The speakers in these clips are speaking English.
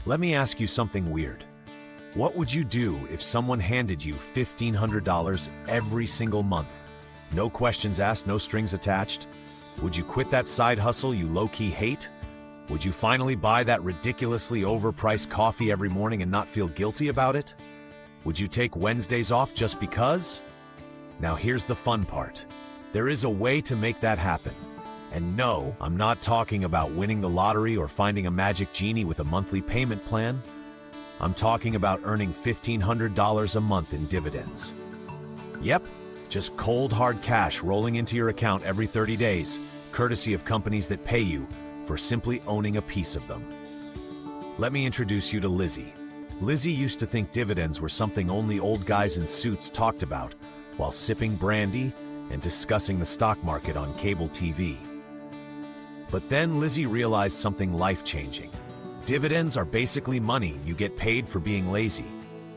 Let me ask you something weird. What would you do if someone handed you $1,500 every single month? No questions asked, no strings attached? Would you quit that side hustle you low-key hate? Would you finally buy that ridiculously overpriced coffee every morning and not feel guilty about it? Would you take Wednesdays off just because? Now here's the fun part. There is a way to make that happen. And no, I'm not talking about winning the lottery or finding a magic genie with a monthly payment plan. I'm talking about earning $1,500 a month in dividends. Yep, just cold hard cash rolling into your account every 30 days, courtesy of companies that pay you for simply owning a piece of them. Let me introduce you to Lizzie. Lizzie used to think dividends were something only old guys in suits talked about while sipping brandy and discussing the stock market on cable TV. But then Lizzie realized something life-changing. Dividends are basically money you get paid for being lazy,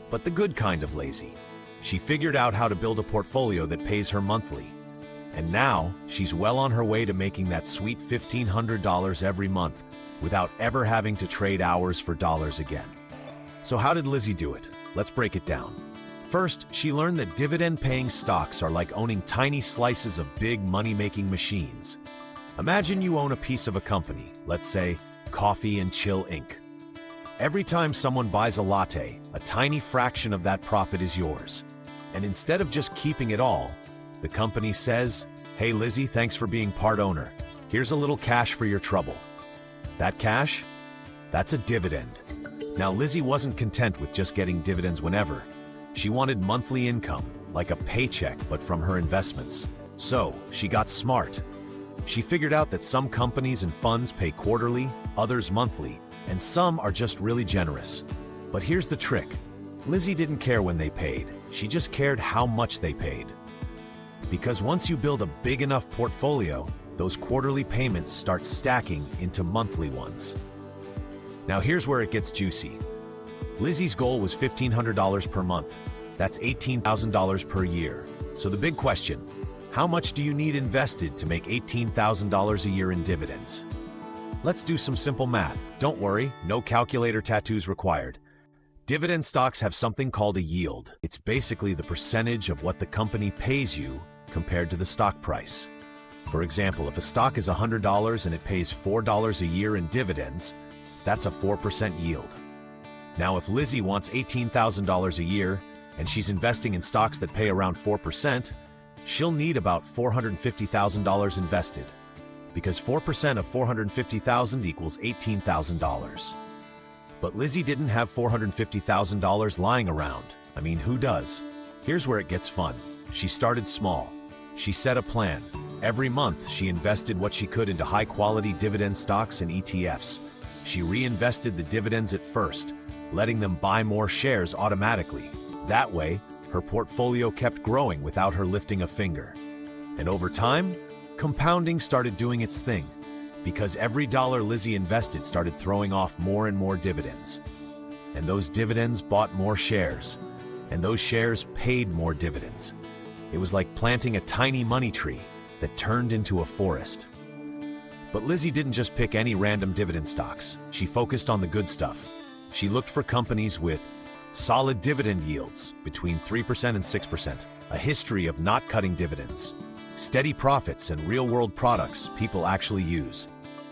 but the good kind of lazy. She figured out how to build a portfolio that pays her monthly. And now, she's well on her way to making that sweet $1,500 every month without ever having to trade hours for dollars again. So how did Lizzie do it? Let's break it down. First, she learned that dividend-paying stocks are like owning tiny slices of big money-making machines. Imagine you own a piece of a company, let's say Coffee and Chill Inc. Every time someone buys a latte, a tiny fraction of that profit is yours. And instead of just keeping it all, the company says, "Hey Lizzie, thanks for being part owner. Here's a little cash for your trouble." That cash? That's a dividend. Now Lizzie wasn't content with just getting dividends whenever. She wanted monthly income, like a paycheck but from her investments. So she got smart. She figured out that some companies and funds pay quarterly, others monthly, and some are just really generous. But here's the trick. Lizzie didn't care when they paid. She just cared how much they paid. Because once you build a big enough portfolio, those quarterly payments start stacking into monthly ones. Now here's where it gets juicy. Lizzie's goal was $1,500 per month. That's $18,000 per year. So the big question, how much do you need invested to make $18,000 a year in dividends? Let's do some simple math. Don't worry, no calculator tattoos required. Dividend stocks have something called a yield. It's basically the percentage of what the company pays you compared to the stock price. For example, if a stock is $100 and it pays $4 a year in dividends, that's a 4% yield. Now, if Lizzie wants $18,000 a year and she's investing in stocks that pay around 4%, she'll need about $450,000 invested, because 4% of $450,000 equals $18,000. But Lizzie didn't have $450,000 lying around. I mean, who does? Here's where it gets fun. She started small. She set a plan. Every month, she invested what she could into high-quality dividend stocks and ETFs. She reinvested the dividends at first, letting them buy more shares automatically. That way, her portfolio kept growing without her lifting a finger. And over time, compounding started doing its thing, because every dollar Lizzie invested started throwing off more and more dividends. And those dividends bought more shares, and those shares paid more dividends. It was like planting a tiny money tree that turned into a forest. But Lizzie didn't just pick any random dividend stocks. She focused on the good stuff. She looked for companies with solid dividend yields between 3% and 6%, a history of not cutting dividends, steady profits, and real-world products people actually use.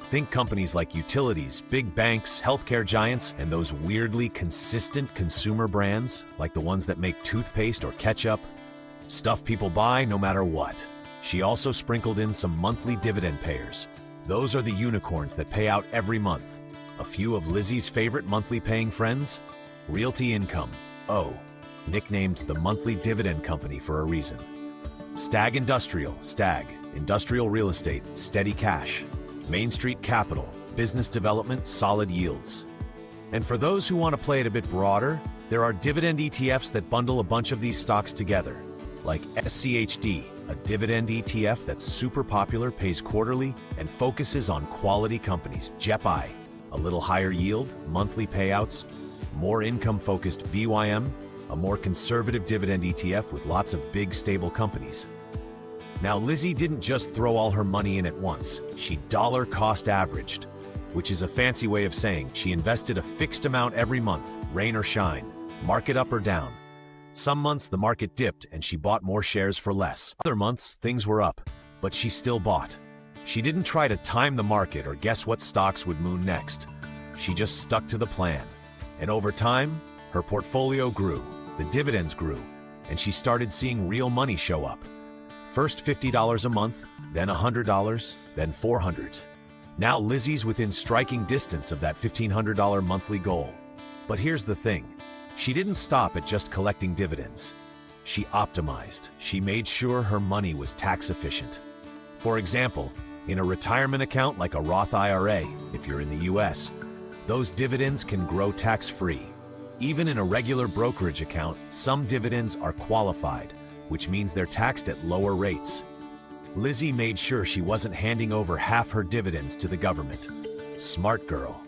Think companies like utilities, big banks, healthcare giants, and those weirdly consistent consumer brands like the ones that make toothpaste or ketchup. Stuff people buy no matter what. She also sprinkled in some monthly dividend payers. Those are the unicorns that pay out every month. A few of Lizzie's favorite monthly paying friends? Realty Income, nicknamed the monthly dividend company for a reason. Stag Industrial, industrial real estate, steady cash. Main Street Capital, business development, solid yields. And for those who want to play it a bit broader, there are dividend ETFs that bundle a bunch of these stocks together, like SCHD, a dividend ETF that's super popular, pays quarterly, and focuses on quality companies. JEPI, a little higher yield, monthly payouts. More income-focused VYM, a more conservative dividend ETF with lots of big, stable companies. Now, Lizzie didn't just throw all her money in at once. She dollar-cost averaged. which is a fancy way of saying she invested a fixed amount every month, rain or shine, market up or down. Some months the market dipped and she bought more shares for less. Other months things were up, but she still bought. She didn't try to time the market or guess what stocks would moon next. She just stuck to the plan. And over time, her portfolio grew, the dividends grew, and she started seeing real money show up. First $50 a month, then $100, then $400. Now Lizzie's within striking distance of that $1,500 monthly goal. But here's the thing. She didn't stop at just collecting dividends. She optimized. She made sure her money was tax efficient. For example, in a retirement account like a Roth IRA, if you're in the US, those dividends can grow tax-free. Even in a regular brokerage account, some dividends are qualified, which means they're taxed at lower rates. Lizzie made sure she wasn't handing over half her dividends to the government. Smart girl.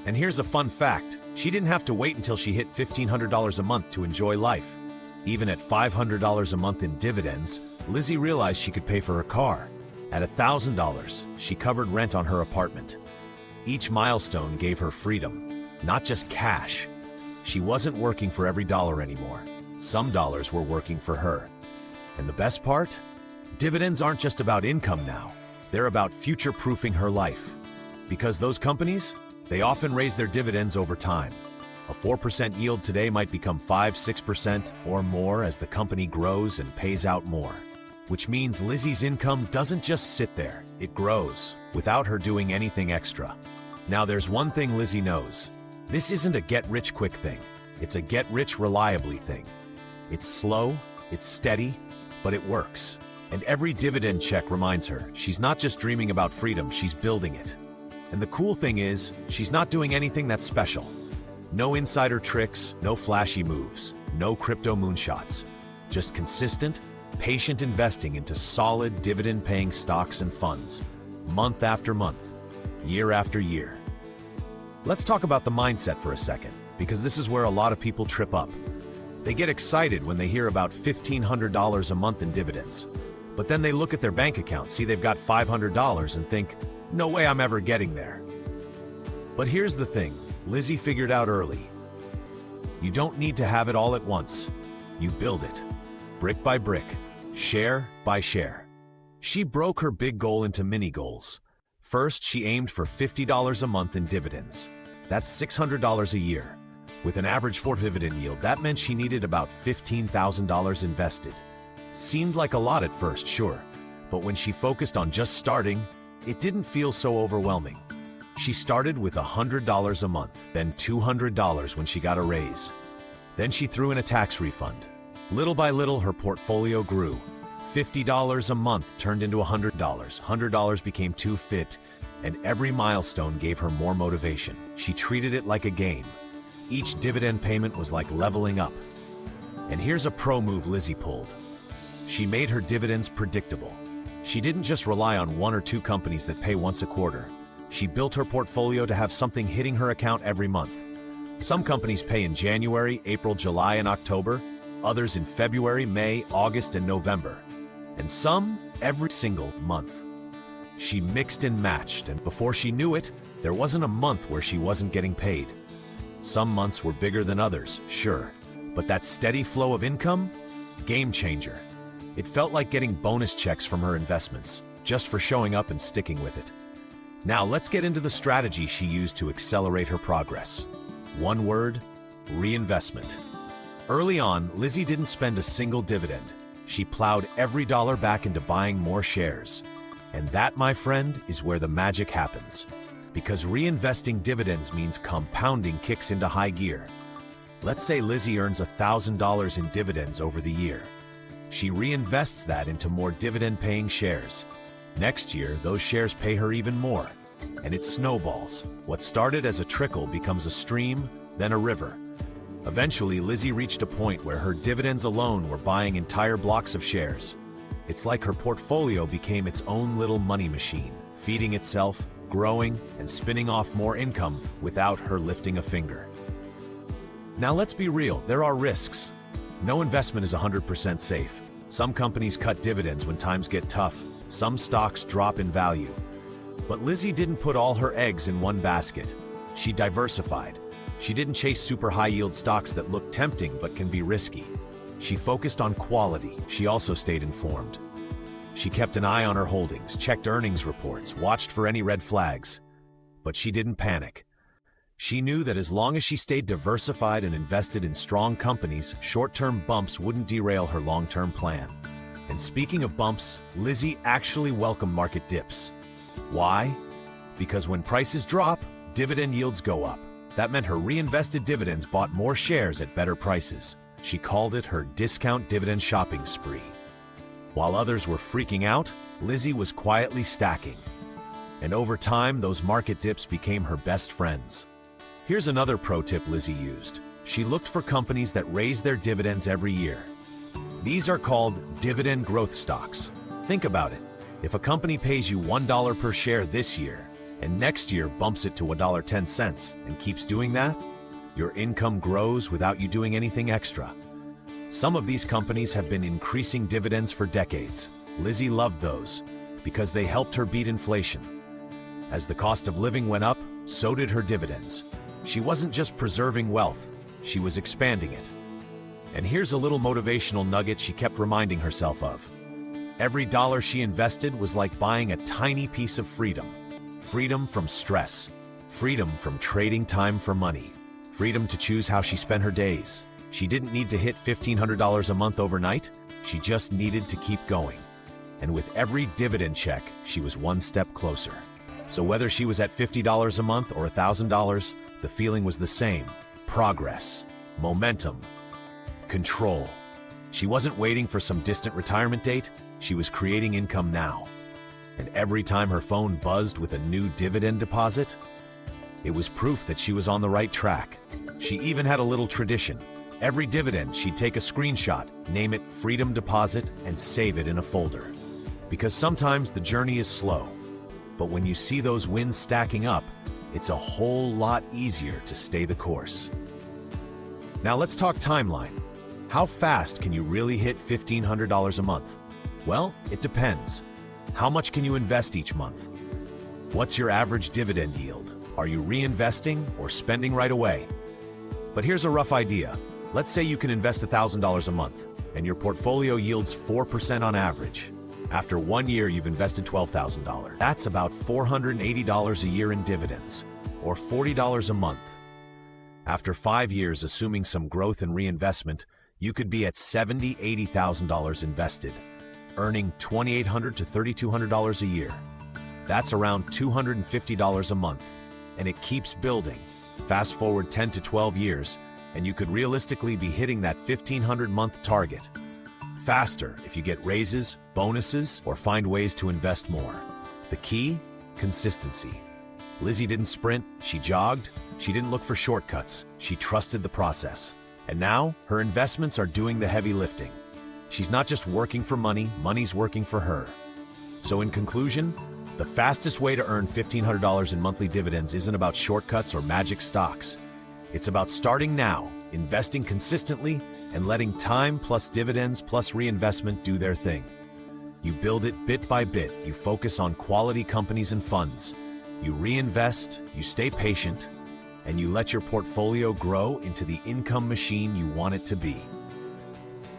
And here's a fun fact. She didn't have to wait until she hit $1,500 a month to enjoy life. Even at $500 a month in dividends, Lizzie realized she could pay for her car. At $1,000, she covered rent on her apartment. Each milestone gave her freedom, not just cash. She wasn't working for every dollar anymore. Some dollars were working for her. And the best part? Dividends aren't just about income now. They're about future-proofing her life. Because those companies, they often raise their dividends over time. A 4% yield today might become 5-6% or more as the company grows and pays out more. Which means Lizzie's income doesn't just sit there, it grows, without her doing anything extra. Now there's one thing Lizzie knows. This isn't a get-rich-quick thing. It's a get-rich-reliably thing. It's slow, it's steady, but it works. And every dividend check reminds her, she's not just dreaming about freedom, she's building it. And the cool thing is, she's not doing anything that's special. No insider tricks, no flashy moves, no crypto moonshots. Just consistent, patient investing into solid dividend-paying stocks and funds, month after month, year after year. Let's talk about the mindset for a second, because this is where a lot of people trip up. They get excited when they hear about $1,500 a month in dividends. But then they look at their bank account, see they've got $500 and think, no way I'm ever getting there. But here's the thing, Lizzie figured out early. You don't need to have it all at once. You build it, brick by brick, share by share. She broke her big goal into mini goals. First, she aimed for $50 a month in dividends. That's $600 a year. With an average dividend yield, that meant she needed about $15,000 invested. Seemed like a lot at first, sure, but when she focused on just starting, it didn't feel so overwhelming. She started with $100 a month, then $200 when she got a raise. Then she threw in a tax refund. Little by little, her portfolio grew. $50 a month turned into $100. $100 became $250, and every milestone gave her more motivation. She treated it like a game. Each dividend payment was like leveling up. And here's a pro move Lizzie pulled. She made her dividends predictable. She didn't just rely on one or two companies that pay once a quarter. She built her portfolio to have something hitting her account every month. Some companies pay in January, April, July, and October, others in February, May, August, and November, and some every single month. She mixed and matched, and before she knew it, there wasn't a month where she wasn't getting paid. Some months were bigger than others, sure, but that steady flow of income? Game changer. It felt like getting bonus checks from her investments, just for showing up and sticking with it. Now let's get into the strategy she used to accelerate her progress. One word, reinvestment. Early on, Lizzie didn't spend a single dividend. She plowed every dollar back into buying more shares. And that, my friend, is where the magic happens. Because reinvesting dividends means compounding kicks into high gear. Let's say Lizzie earns $1,000 in dividends over the year. She reinvests that into more dividend-paying shares. Next year, those shares pay her even more. And it snowballs. What started as a trickle becomes a stream, then a river. Eventually, Lizzie reached a point where her dividends alone were buying entire blocks of shares. It's like her portfolio became its own little money machine, feeding itself, growing, and spinning off more income without her lifting a finger. Now let's be real, there are risks. No investment is 100% safe. Some companies cut dividends when times get tough. Some stocks drop in value. But Lizzie didn't put all her eggs in one basket. She diversified. She didn't chase super high-yield stocks that look tempting but can be risky. She focused on quality. She also stayed informed. She kept an eye on her holdings, checked earnings reports, watched for any red flags. But she didn't panic. She knew that as long as she stayed diversified and invested in strong companies, short-term bumps wouldn't derail her long-term plan. And speaking of bumps, Lizzie actually welcomed market dips. Why? Because when prices drop, dividend yields go up. That meant her reinvested dividends bought more shares at better prices. She called it her discount dividend shopping spree. While others were freaking out, Lizzie was quietly stacking. And over time, those market dips became her best friends. Here's another pro tip Lizzie used. She looked for companies that raise their dividends every year. These are called dividend growth stocks. Think about it. If a company pays you $1 per share this year, and next year bumps it to $1.10 and keeps doing that, your income grows without you doing anything extra. Some of these companies have been increasing dividends for decades. Lizzie loved those because they helped her beat inflation. As the cost of living went up, so did her dividends. She wasn't just preserving wealth, she was expanding it. And here's a little motivational nugget she kept reminding herself of. Every dollar she invested was like buying a tiny piece of freedom. Freedom from stress. Freedom from trading time for money. Freedom to choose how she spent her days. She didn't need to hit $1,500 a month overnight. She just needed to keep going. And with every dividend check, she was one step closer. So whether she was at $50 a month or $1,000, the feeling was the same. Progress, momentum, control. She wasn't waiting for some distant retirement date. She was creating income now. And every time her phone buzzed with a new dividend deposit, it was proof that she was on the right track. She even had a little tradition. Every dividend, she'd take a screenshot, name it Freedom Deposit, and save it in a folder. Because sometimes the journey is slow, but when you see those wins stacking up, it's a whole lot easier to stay the course. Now let's talk timeline. How fast can you really hit $1,500 a month? Well, it depends. How much can you invest each month? What's your average dividend yield? Are you reinvesting or spending right away? But here's a rough idea. Let's say you can invest $1,000 a month and your portfolio yields 4% on average. After 1 year, you've invested $12,000. That's about $480 a year in dividends, or $40 a month. After 5 years, assuming some growth and reinvestment, you could be at $70,000, $80,000 invested, earning $2,800 to $3,200 a year. That's around $250 a month, and it keeps building. Fast forward 10 to 12 years, and you could realistically be hitting that $1,500-month target. Faster if you get raises, bonuses, or find ways to invest more. The key? Consistency. Lizzie didn't sprint, she jogged. She didn't look for shortcuts, she trusted the process. And now, her investments are doing the heavy lifting. She's not just working for money, money's working for her. So in conclusion, the fastest way to earn $1,500 in monthly dividends isn't about shortcuts or magic stocks. It's about starting now, investing consistently, and letting time plus dividends plus reinvestment do their thing. You build it bit by bit, you focus on quality companies and funds. You reinvest, you stay patient, and you let your portfolio grow into the income machine you want it to be.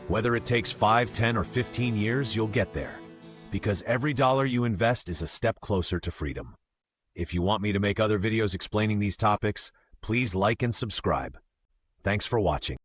Whether it takes 5, 10, or 15 years, you'll get there. Because every dollar you invest is a step closer to freedom. If you want me to make other videos explaining these topics, please like and subscribe. Thanks for watching.